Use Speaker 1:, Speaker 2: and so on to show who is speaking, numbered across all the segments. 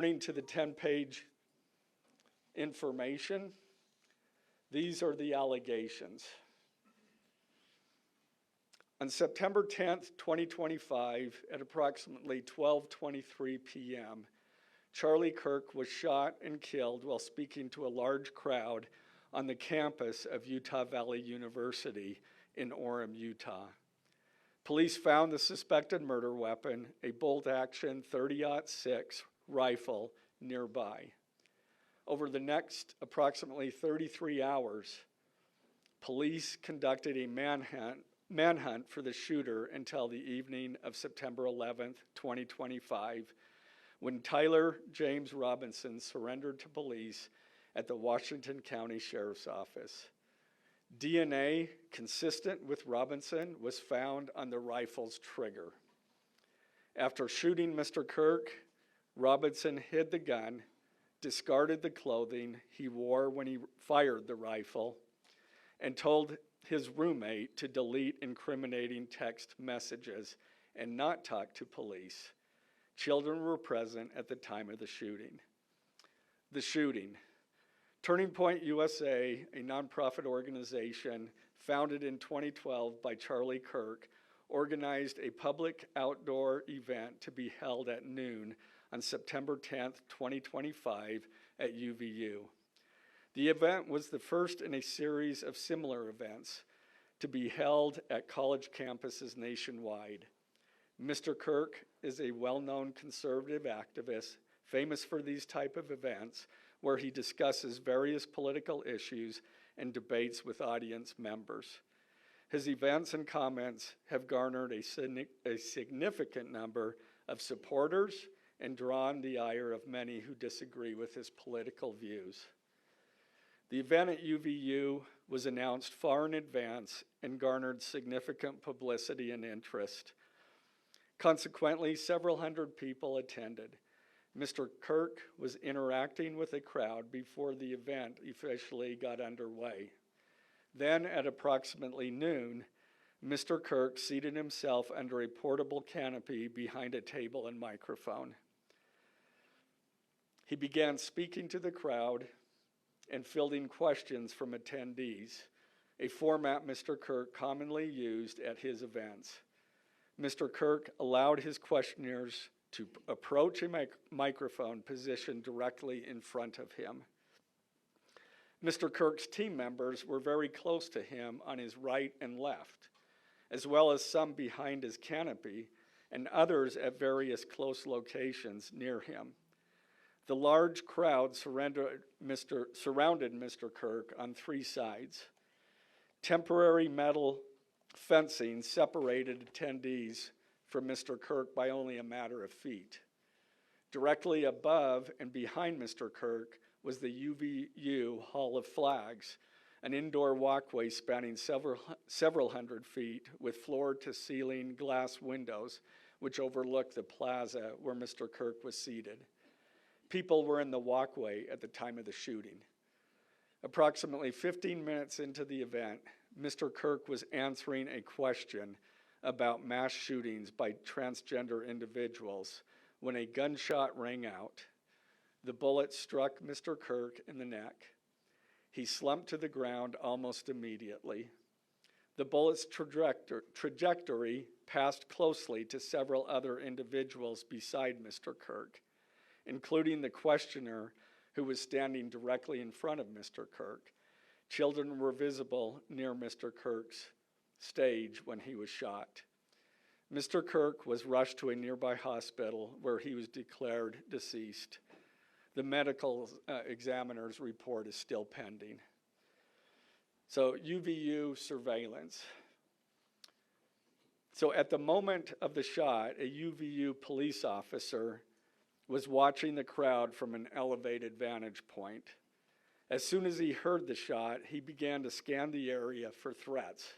Speaker 1: Turning to the 10-page information, these are the allegations. On September 10th, 2025, at approximately 12:23 p.m., Charlie Kirk was shot and killed while speaking to a large crowd on the campus of Utah Valley University in Orem, Utah. Police found the suspected murder weapon, a bolt-action .30-06 rifle, nearby. Over the next approximately 33 hours, police conducted a manhunt for the shooter until the evening of September 11th, 2025, when Tyler James Robinson surrendered to police at the Washington County Sheriff's Office. DNA consistent with Robinson was found on the rifle's trigger. After shooting Mr. Kirk, Robinson hid the gun, discarded the clothing he wore when he fired the rifle, and told his roommate to delete incriminating text messages and not talk to police. Children were present at the time of the shooting. The shooting. Turning Point USA, a nonprofit organization founded in 2012 by Charlie Kirk, organized a public outdoor event to be held at noon on September 10th, 2025 at UVU. The event was the first in a series of similar events to be held at college campuses nationwide. Mr. Kirk is a well-known conservative activist, famous for these type of events, where he discusses various political issues and debates with audience members. His events and comments have garnered a significant number of supporters and drawn the ire of many who disagree with his political views. The event at UVU was announced far in advance and garnered significant publicity and interest. Consequently, several hundred people attended. Mr. Kirk was interacting with a crowd before the event officially got underway. Then, at approximately noon, Mr. Kirk seated himself under a portable canopy behind a table and microphone. He began speaking to the crowd and fielding questions from attendees, a format Mr. Kirk commonly used at his events. Mr. Kirk allowed his questioners to approach a microphone positioned directly in front of him. Mr. Kirk's team members were very close to him on his right and left, as well as some behind his canopy and others at various close locations near him. The large crowd surrounded Mr. Kirk on three sides. Temporary metal fencing separated attendees from Mr. Kirk by only a matter of feet. Directly above and behind Mr. Kirk was the UVU Hall of Flags, an indoor walkway spanning several hundred feet with floor-to-ceiling glass windows which overlooked the plaza where Mr. Kirk was seated. People were in the walkway at the time of the shooting. Approximately 15 minutes into the event, Mr. Kirk was answering a question about mass shootings by transgender individuals when a gunshot rang out. The bullet struck Mr. Kirk in the neck. He slumped to the ground almost immediately. The bullet's trajectory passed closely to several other individuals beside Mr. Kirk, including the questioner who was standing directly in front of Mr. Kirk. Children were visible near Mr. Kirk's stage when he was shot. Mr. Kirk was rushed to a nearby hospital where he was declared deceased. The medical examiner's report is still pending. So UVU surveillance. So at the moment of the shot, a UVU police officer was watching the crowd from an elevated vantage point. As soon as he heard the shot, he began to scan the area for threats.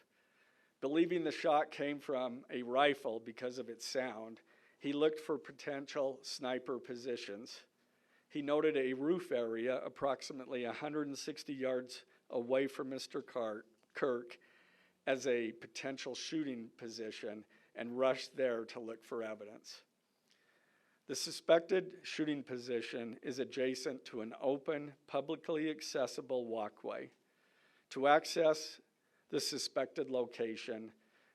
Speaker 1: Believing the shot came from a rifle because of its sound, he looked for potential sniper positions. He noted a roof area approximately 160 yards away from Mr. Kirk as a potential shooting position and rushed there to look for evidence. The suspected shooting position is adjacent to an open, publicly accessible walkway. To access the suspected location,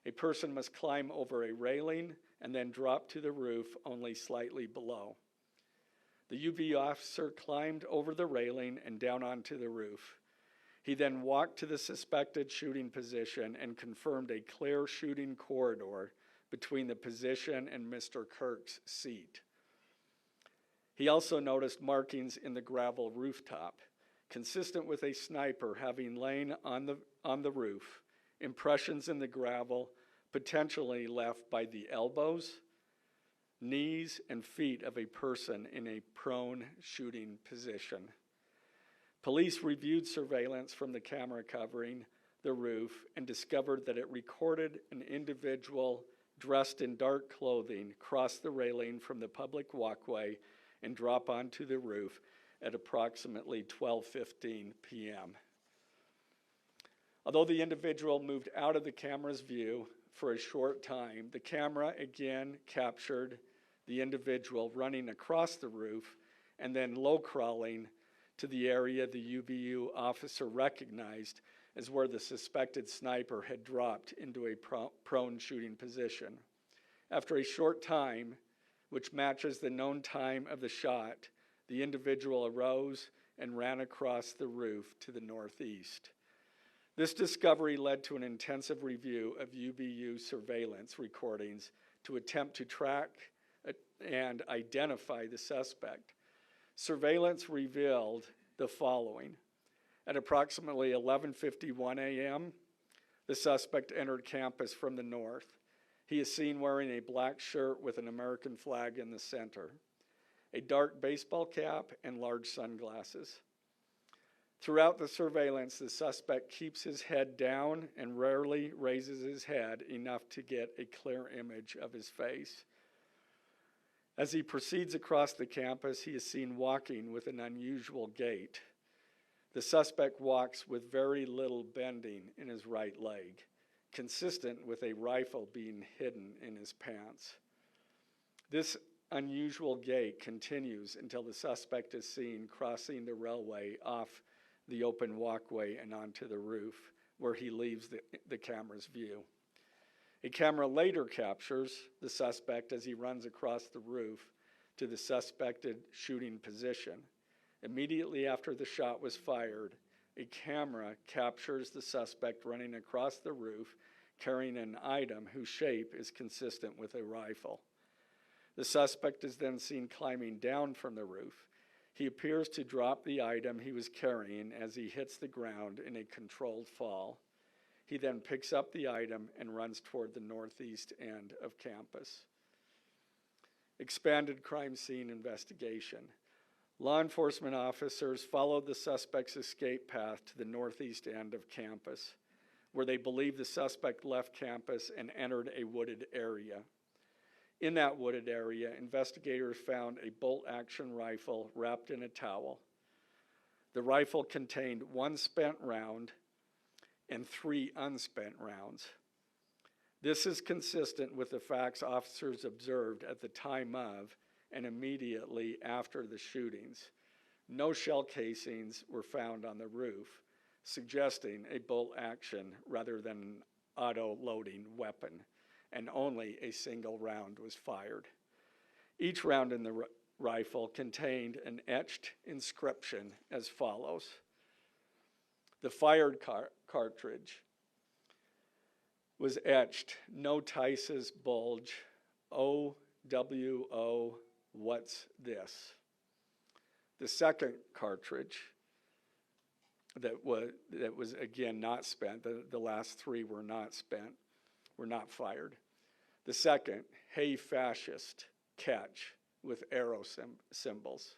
Speaker 1: a person must climb over a railing and then drop to the roof only slightly below. The UV officer climbed over the railing and down onto the roof. He then walked to the suspected shooting position and confirmed a clear shooting corridor between the position and Mr. Kirk's seat. He also noticed markings in the gravel rooftop, consistent with a sniper having lain on the roof, impressions in the gravel potentially left by the elbows, knees, and feet of a person in a prone shooting position. Police reviewed surveillance from the camera covering the roof and discovered that it recorded an individual dressed in dark clothing cross the railing from the public walkway and drop onto the roof at approximately 12:15 p.m. Although the individual moved out of the camera's view for a short time, the camera again captured the individual running across the roof and then low crawling to the area the UVU officer recognized as where the suspected sniper had dropped into a prone shooting position. After a short time, which matches the known time of the shot, the individual arose and ran across the roof to the northeast. This discovery led to an intensive review of UVU surveillance recordings to attempt to track and identify the suspect. Surveillance revealed the following. At approximately 11:51 a.m., the suspect entered campus from the north. He is seen wearing a black shirt with an American flag in the center, a dark baseball cap, and large sunglasses. Throughout the surveillance, the suspect keeps his head down and rarely raises his head enough to get a clear image of his face. As he proceeds across the campus, he is seen walking with an unusual gait. The suspect walks with very little bending in his right leg, consistent with a rifle being hidden in his pants. This unusual gait continues until the suspect is seen crossing the railway off the open walkway and onto the roof, where he leaves the camera's view. A camera later captures the suspect as he runs across the roof to the suspected shooting position. Immediately after the shot was fired, a camera captures the suspect running across the roof carrying an item whose shape is consistent with a rifle. The suspect is then seen climbing down from the roof. He appears to drop the item he was carrying as he hits the ground in a controlled fall. He then picks up the item and runs toward the northeast end of campus. Expanded crime scene investigation. Law enforcement officers followed the suspect's escape path to the northeast end of campus, where they believe the suspect left campus and entered a wooded area. In that wooded area, investigators found a bolt-action rifle wrapped in a towel. The rifle contained 1 spent round and 3 unspent rounds. This is consistent with the facts officers observed at the time of and immediately after the shootings. No shell casings were found on the roof, suggesting a bolt action rather than an auto-loading weapon, and only a single round was fired. Each round in the rifle contained an etched inscription as follows. The fired cartridge was etched, "No Tice's bulge, OWO, what's this?" The second cartridge that was again not spent, the last 3 were not spent, were not fired. The second, "Hey fascist, catch," with arrow symbols.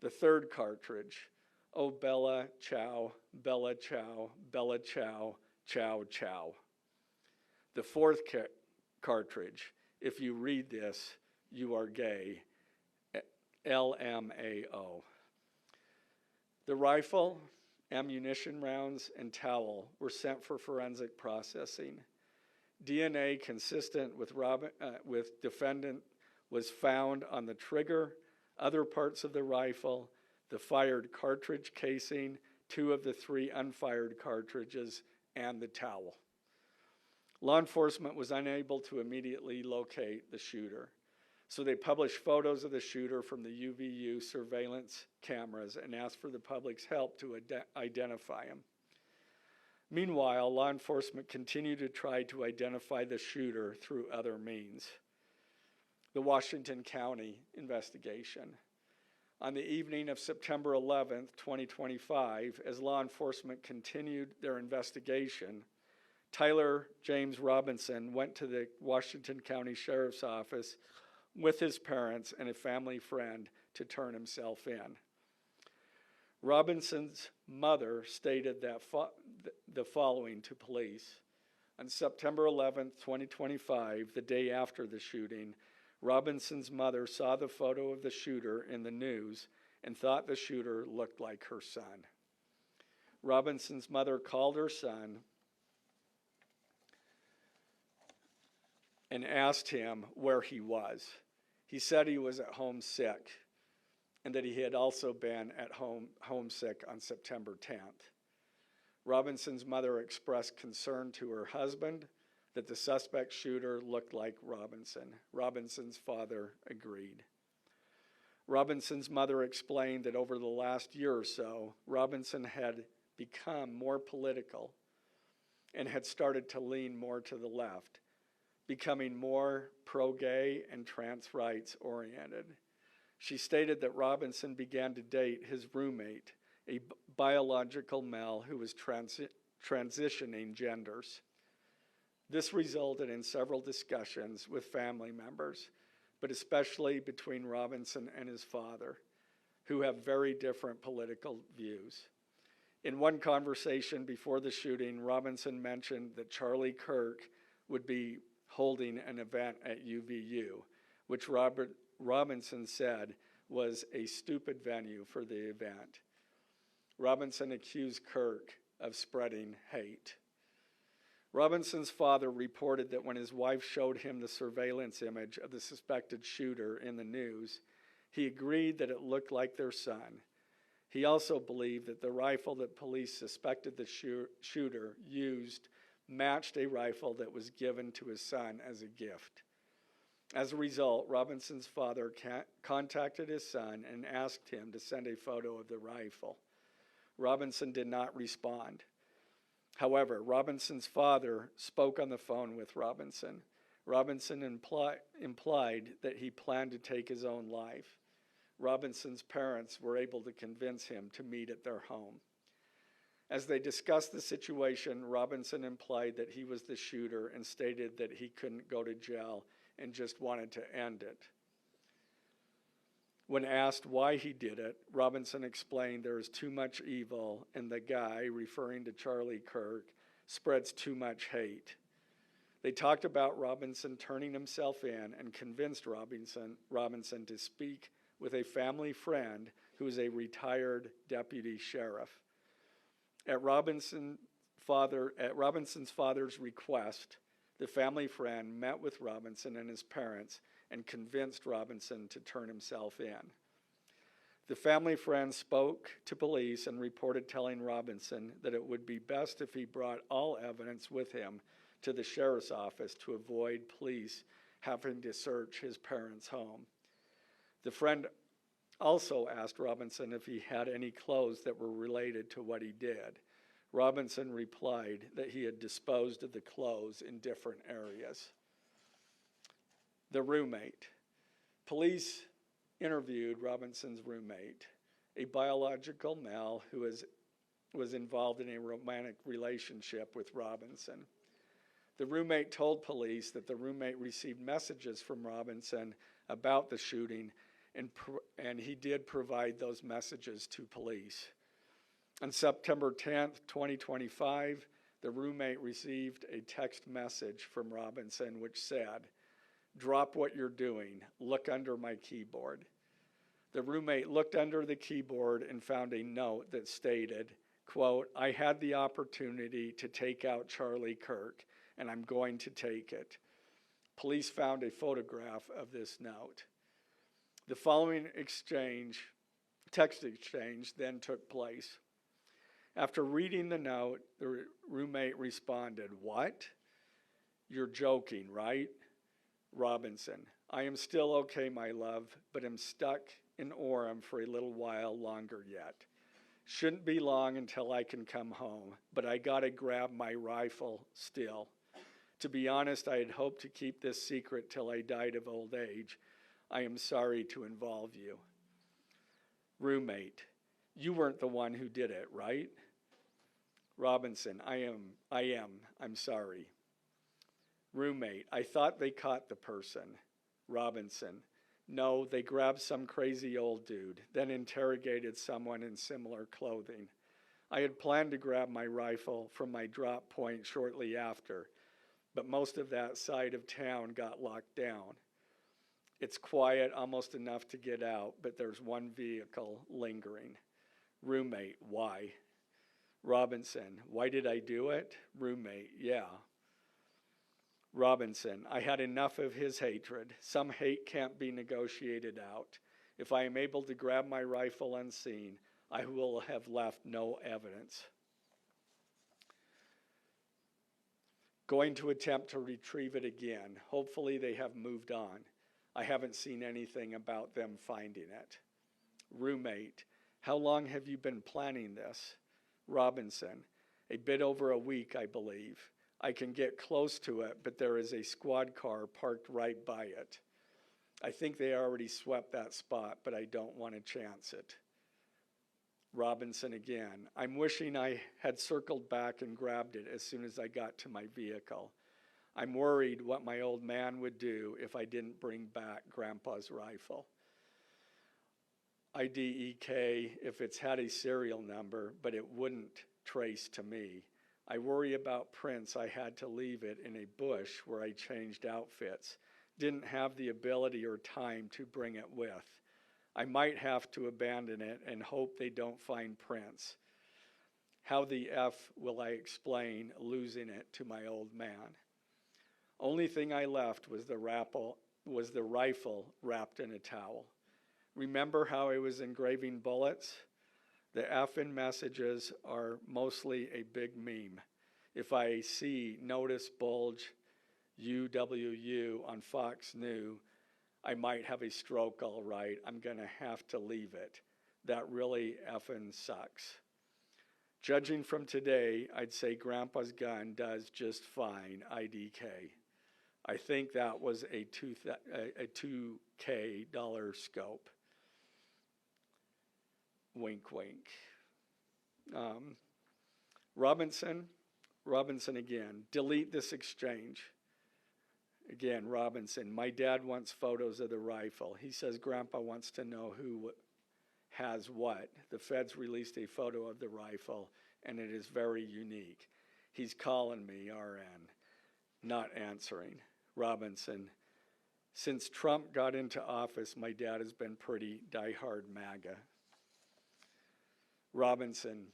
Speaker 1: The third cartridge, "Oh Bella Chow, Bella Chow, Bella Chow, Chow Chow." The fourth cartridge, "If you read this, you are gay," LMAO. The rifle, ammunition rounds, and towel were sent for forensic processing. DNA consistent with defendant was found on the trigger, other parts of the rifle, the fired cartridge casing, 2 of the 3 unfired cartridges, and the towel. Law enforcement was unable to immediately locate the shooter, so they published photos of the shooter from the UVU surveillance cameras and asked for the public's help to identify him. Meanwhile, law enforcement continued to try to identify the shooter through other means. The Washington County investigation. On the evening of September 11th, 2025, as law enforcement continued their investigation, Tyler James Robinson went to the Washington County Sheriff's Office with his parents and a family friend to turn himself in. Robinson's mother stated that the following to police. On September 11th, 2025, the day after the shooting, Robinson's mother saw the photo of the shooter in the news and thought the shooter looked like her son. Robinson's mother called her son and asked him where he was. He said he was at home sick and that he had also been at homesick on September 10th. Robinson's mother expressed concern to her husband that the suspect shooter looked like Robinson. Robinson's father agreed. Robinson's mother explained that over the last year or so, Robinson had become more political and had started to lean more to the left, becoming more pro-gay and trans rights oriented. She stated that Robinson began to date his roommate, a biological male who was transitioning genders. This resulted in several discussions with family members, but especially between Robinson and his father, who have very different political views. In one conversation before the shooting, Robinson mentioned that Charlie Kirk would be holding an event at UVU, which Robinson said was a stupid venue for the event. Robinson accused Kirk of spreading hate. Robinson's father reported that when his wife showed him the surveillance image of the suspected shooter in the news, he agreed that it looked like their son. He also believed that the rifle that police suspected the shooter used matched a rifle that was given to his son as a gift. As a result, Robinson's father contacted his son and asked him to send a photo of the rifle. Robinson did not respond. However, Robinson's father spoke on the phone with Robinson. Robinson implied that he planned to take his own life. Robinson's parents were able to convince him to meet at their home. As they discussed the situation, Robinson implied that he was the shooter and stated that he couldn't go to jail and just wanted to end it. When asked why he did it, Robinson explained there is too much evil and the guy, referring to Charlie Kirk, spreads too much hate. They talked about Robinson turning himself in and convinced Robinson to speak with a family friend who is a retired deputy sheriff. At Robinson's father's request, the family friend met with Robinson and his parents and convinced Robinson to turn himself in. The family friend spoke to police and reported telling Robinson that it would be best if he brought all evidence with him to the sheriff's office to avoid police having to search his parents' home. The friend also asked Robinson if he had any clothes that were related to what he did. Robinson replied that he had disposed of the clothes in different areas. The roommate. Police interviewed Robinson's roommate, a biological male who was involved in a romantic relationship with Robinson. The roommate told police that the roommate received messages from Robinson about the shooting, and he did provide those messages to police. On September 10th, 2025, the roommate received a text message from Robinson which said, "Drop what you're doing. Look under my keyboard." The roommate looked under the keyboard and found a note that stated, quote, "I had the opportunity to take out Charlie Kirk, and I'm going to take it. Police found a photograph of this note. The following text exchange, then took place. After reading the note, the roommate responded, "What? You're joking, right?" Robinson, "I am still okay, my love, but am stuck in Orem for a little while longer yet. Shouldn't be long until I can come home, but I gotta grab my rifle still. To be honest, I had hoped to keep this secret till I died of old age. I am sorry to involve you." Roommate, "You weren't the one who did it, right?" Robinson, I am. I'm sorry." Roommate, "I thought they caught the person." Robinson, "No, they grabbed some crazy old dude, then interrogated someone in similar clothing. I had planned to grab my rifle from my drop point shortly after, but most of that side of town got locked down. It's quiet, almost enough to get out, but there's one vehicle lingering." Roommate, "Why?" Robinson, "Why did I do it?" Roommate, "Yeah." Robinson, "I had enough of his hatred. Some hate can't be negotiated out. If I am able to grab my rifle unseen, I will have left no evidence. Going to attempt to retrieve it again. Hopefully they have moved on. I haven't seen anything about them finding it." Roommate, "How long have you been planning this?" Robinson, "A bit over a week, I believe. I can get close to it, but there is a squad car parked right by it. I think they already swept that spot, but I don't want to chance it." Robinson again, "I'm wishing I had circled back and grabbed it as soon as I got to my vehicle. I'm worried what my old man would do if I didn't bring back Grandpa's rifle. IDEK if it's had a serial number, but it wouldn't trace to me. I worry about prints. I had to leave it in a bush where I changed outfits. Didn't have the ability or time to bring it with. I might have to abandon it and hope they don't find prints. How the F will I explain losing it to my old man? Only thing I left was the rifle wrapped in a towel. Remember how I was engraving bullets? The F in messages are mostly a big meme. If I see notice bulge UWU on Fox News, I might have a stroke all right. I'm gonna have to leave it. That really effing sucks. Judging from today, I'd say Grandpa's gun does just fine, IDK. I think that was a $2K scope. Wink, wink. Robinson again, delete this exchange. Again, Robinson, my dad wants photos of the rifle. He says Grandpa wants to know who has what. The feds released a photo of the rifle, and it is very unique. He's calling me, RN, not answering. Robinson, since Trump got into office, my dad has been pretty diehard MAGA. Robinson,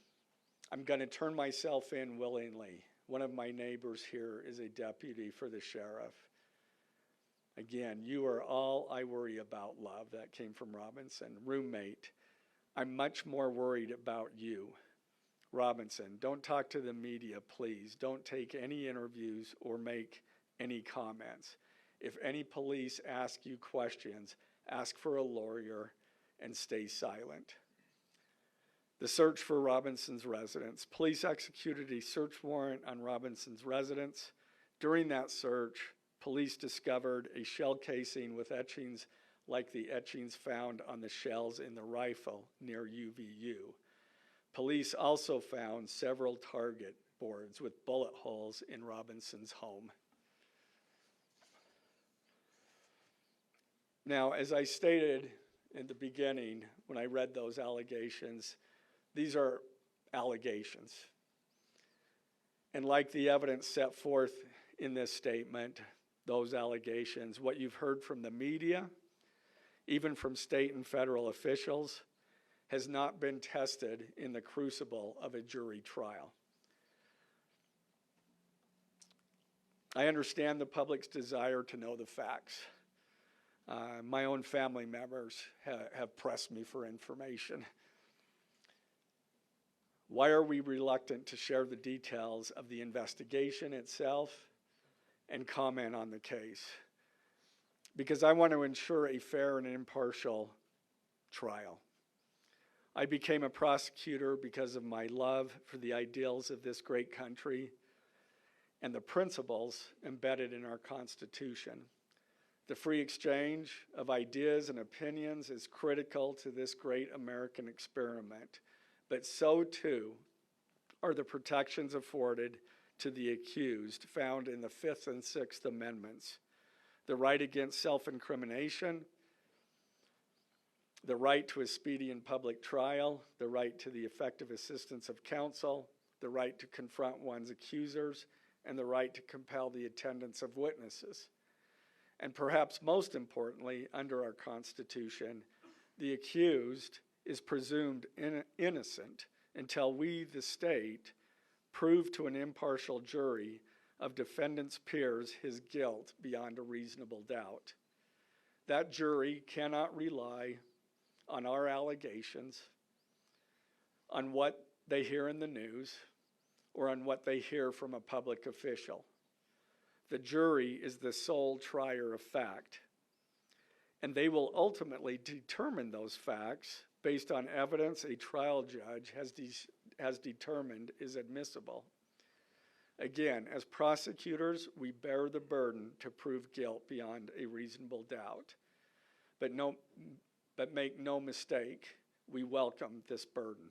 Speaker 1: I'm going to turn myself in willingly. One of my neighbors here is a deputy for the sheriff. Again, you are all I worry about, love. That came from Robinson. Roommate, I'm much more worried about you. Robinson, don't talk to the media, please. Don't take any interviews or make any comments. If any police ask you questions, ask for a lawyer and stay silent. The search for Robinson's residence. Police executed a search warrant on Robinson's residence. During that search, police discovered a shell casing with etchings like the etchings found on the shells in the rifle near UVU. Police also found several target boards with bullet holes in Robinson's home. Now, as I stated in the beginning when I read those allegations, these are allegations. And like the evidence set forth in this statement, those allegations, what you've heard from the media, even from state and federal officials, has not been tested in the crucible of a jury trial. I understand the public's desire to know the facts. My own family members have pressed me for information. Why are we reluctant to share the details of the investigation itself and comment on the case? Because I want to ensure a fair and impartial trial. I became a prosecutor because of my love for the ideals of this great country and the principles embedded in our Constitution. The free exchange of ideas and opinions is critical to this great American experiment, but so too are the protections afforded to the accused found in the Fifth and Sixth Amendments: the right against self-incrimination, the right to a speedy and public trial, the right to the effective assistance of counsel, the right to confront one's accusers, and the right to compel the attendance of witnesses. And perhaps most importantly, under our Constitution, the accused is presumed innocent until we, the state, prove to an impartial jury of defendant's peers his guilt beyond a reasonable doubt. That jury cannot rely on our allegations, on what they hear in the news, or on what they hear from a public official. The jury is the sole trier of fact, and they will ultimately determine those facts based on evidence a trial judge has determined is admissible. Again, as prosecutors, we bear the burden to prove guilt beyond a reasonable doubt. But make no mistake, we welcome this burden.